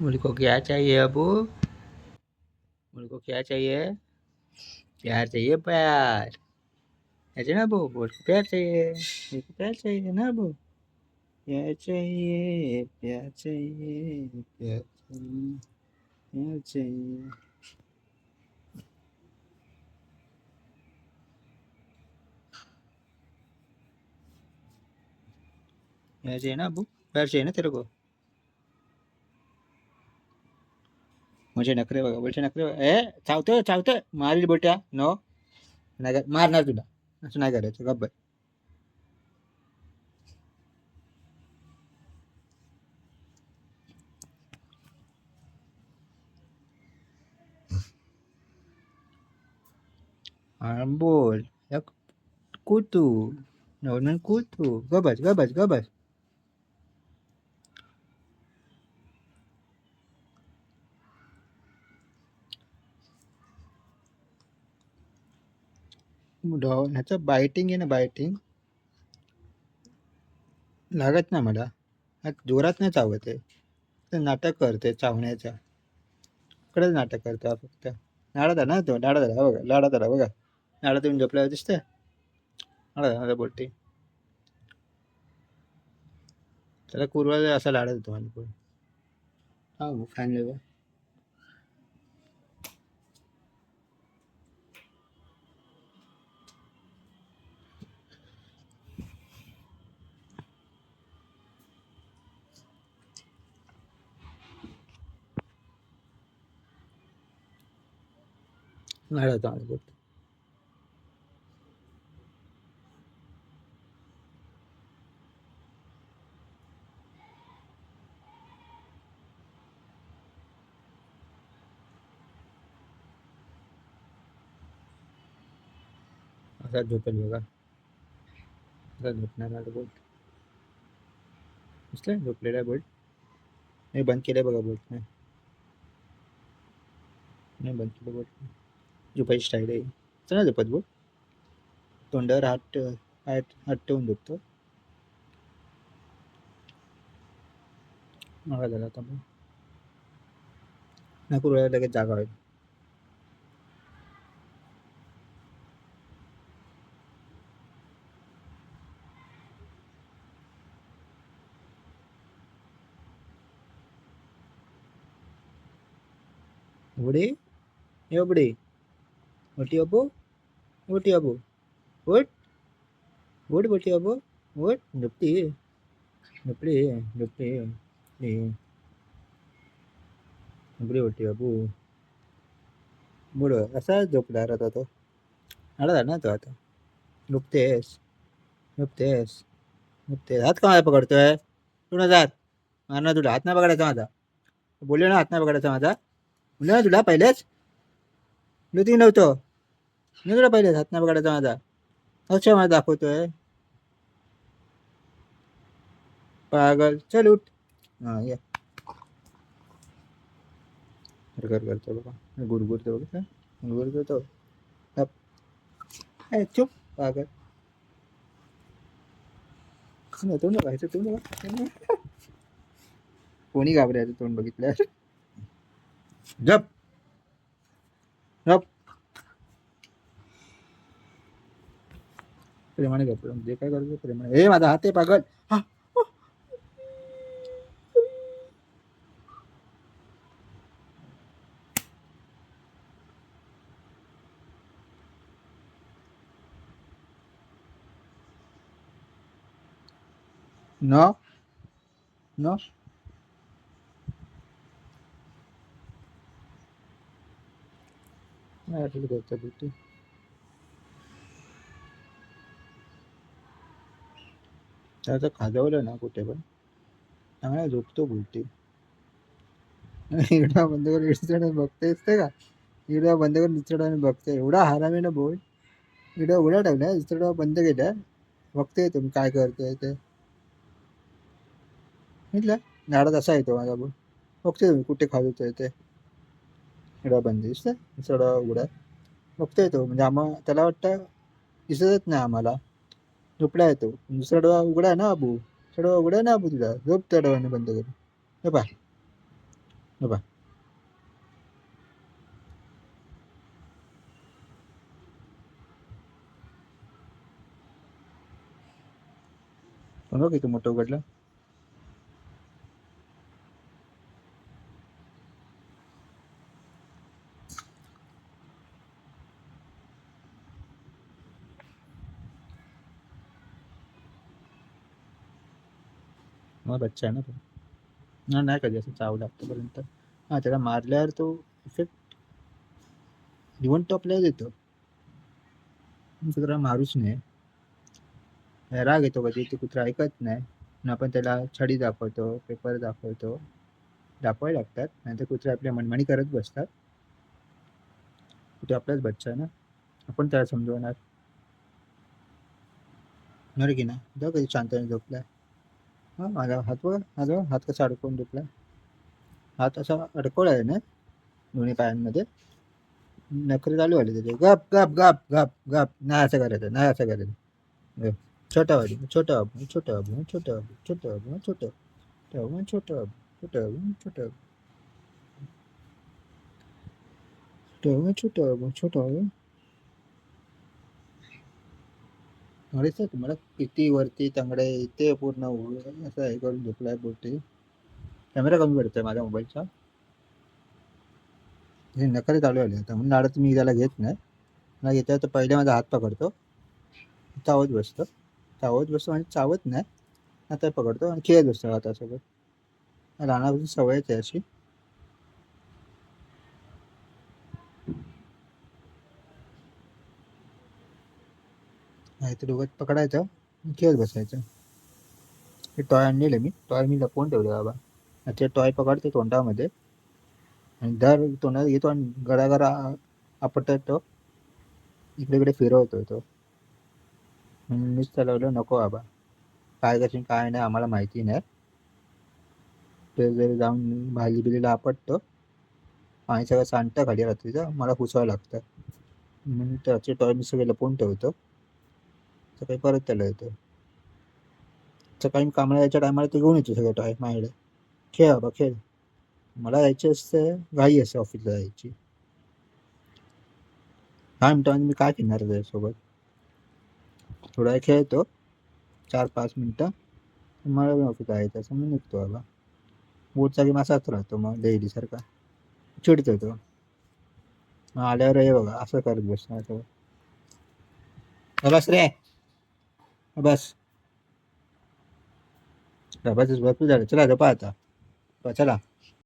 मुझको क्या चाहिए अबू? मुझको क्या चाहिए? प्यार चाहिए प्यार। ऐसे ना अबू, मुझको प्यार चाहिए, मुझको प्यार चाहिए ना अबू। प्यार चाहिए, प्यार चाहिए, प्यार चाहिए, प्यार चाहिए। प्यार चाहिए ना अबू, प्यार चाहिए ना तेरे को? मुझे नखरे बघा, बोलचे नखरे बघा. चावतोय चावतोय, मारील बोट्या. नो, नाही मारणार तुला. असं नाही करायचं, गप्प बस. बोल. कुतू. नवनवीन कुतू. गबस गबस गबस. ह्याचं बायटिंग आहे ना, बायटिंग लागत नाही मला. हा जोरात नाही चावत आहे. ते नाटक करते चावण्याचं. इकडेच नाटक करतो हा फक्त. लाडा झाला ना तो, लाडा झाला बघा, लाडा झाला बघा. लाडा तुम्ही झोपल्यावर दिसतंय. लाडा झाला बोलते. त्याला कुरवाला असा लाडा देतो मला पण. हा फॅन लेवा. लाडा होता मला बोलतो. असा झोपेल बघा. असा झोपणार मला बोलतो. दिसलं झोपलेला बोल्ट. मी बंद केलं बघा बोल्ट. नाही नाही बंद केलं बोल्ट. झोपायची स्टाईल आहे. चला झोपत बोल. तोंडावर हात हात हात ठेवून झोपतो. मला झाला आता मग. नाही कुरवायला लगेच जागा होईल. उघडे हे उघडे. मोठी अबू, मोठी अबू. उठ उठ मोठी अबू. उठ झोपती. झोपली झोपली. झोपली मोठी अबू. मुड असा झोपणार आता तो. आला झाला ना तो आता. झोपतेस झोपतेस झोपतेस. हात का पकडतोय? तुला जात मारणार तुला. हात नाही पकडायचा माझा. बोलले ना, हात नाही पकडायचा माझा. बोलले ना तुला पहिलेच. बोलती नव्हतं. मी तुला पहिलेच हात नाही पकडायचा माझा. अच्छा मला दाखवतोय पागल. चल उठ. हा ये. घर करतो बघा, गुरगुरतो बघा. गुरगुरतो. गप. चुप पागल. तोंड बघायचं, तोंड बघ. कोणी घाबरायचं तोंड बघितल्यावर. गप गप. प्रेमाने गप. जे काय करतो प्रेमाने. हे माझा हात आहे पागल. हा. No no. नाही आठवलं घरच्या गोष्टी. त्याचं खाजवलं ना कुठे पण चांगला झोपतो बोलते. व्हिडिओ बंद करून इंस्टाग्राम बघतेस ते का? व्हिडिओ बंद करून इंस्टाग्राम बघते. एवढा हरामी ना बोल. व्हिडिओ उघडा ठेवला, इंस्टाग्राम बंद केला. बघते तुम्ही काय करतोय ते. म्हटलं झाडात असा येतो माझा बोल. बघते तुम्ही कुठे खाजवतोय ते. व्हिडिओ बंद दिसतंय, इंस्टाग्राम उघडा. बघतोय तो म्हणजे त्याला वाटतं दिसतच नाही आम्हाला. झोपला येतो. दुसरा डोळा उघडा ना अबू. दुसरा डोळा उघडा ना अबू तुझा. झोप त्या डोळ्याने बंद करून. हे पहा. बघा पण किती मोठं उघडलं. मग बच्चा आहे ना तो. नाही कधी असं चावलं आतापर्यंत. हा त्याला मारल्यावर तो इफेक्ट इव्हन टॉपला देतो. कुत्रा मारूच नाही. राग येतो कधी ते कुत्रा ऐकत नाही. मग आपण त्याला छडी दाखवतो, पेपर दाखवतो, दाखवायला लागतात. नाहीतर कुत्रे आपल्या मनमानी करत बसतात. कुठे आपलाच बच्चा आहे ना, आपण त्याला समजवणार. बरं की नाही. जाऊ कधी शांतने झोपलाय. हा माझा हात बघा, माझा हात कसा अडकवून झोपलाय. हात असा अडकवला आहे ना दोन्ही पायांमध्ये. नखरे चालू आले त्याचे. गप गप गप गप गप. नाही असं करायचं, नाही असं करायचं. गप. छोटा बाबू, छोटा बाबू, छोटा बाबू, छोटा बाबू, छोटा बाबू, छोटा बाबू, छोटा बाबू, छोटा बाबू, छोटा बाबू, छोटा बाबू, छोटा बाबू. अरे सर तुम्हाला किती वरती तांगडे इथे पूर्ण असं हे करून झोपलाय बोलते. कॅमेरा कमी पडतोय माझ्या मोबाईलचा. हे नखरे चालू आले आता म्हणून लाडत मी त्याला घेत नाही. मला घेतल्या तर पहिले माझा हात पकडतो, चावत बसतो. चावत बसतो म्हणजे चावत नाही. आता पकडतो आणि खेळत बसतो हातासोबत. लहानापासून सवयच आहे अशी. ते दोघं पकडायचं आणि खेळत बसायचं. हे टॉय आणलेलं मी. टॉय मी लपवून ठेवले बाबा. ते टॉय पकडते तोंडामध्ये आणि दर तोंडात घेतो आणि गरागरा आपटत तो इकडे इकडे फिरवतो तो. मीच चालवलं नको बाबा. काय कशी काय नाही आम्हाला माहिती नाही. ते जरी जाऊन भाजी बिलीला आपटतो. पाणी सगळं सांडतं खाली रात्रीचं. मला पुसावं लागतं. म्हणून त्याचे टॉय मी सगळे लपवून ठेवतो. सकाळी परत त्याला येतो. सकाळी कामाला यायच्या टायमाला ते घेऊन येतो सगळं टॉय माझ्याकडे. खेळ बाबा खेळ. मला जायची असते घाई असते ऑफिसला जायची. 10 मिनिटांमध्ये मी काय खेळणार त्याच्यासोबत. थोडा वेळ खेळतो 4-5 मिनिटं. मला पण ऑफिसला जायचं असं मी निघतो बाबा. बोटचा गेम असाच राहतो मग डेली सारखा. चिडतो तो. मग आल्यावर हे बघा असं करत बसणार तो. बस रे बस. बस भरपूर झालं चला झोपा आता. चला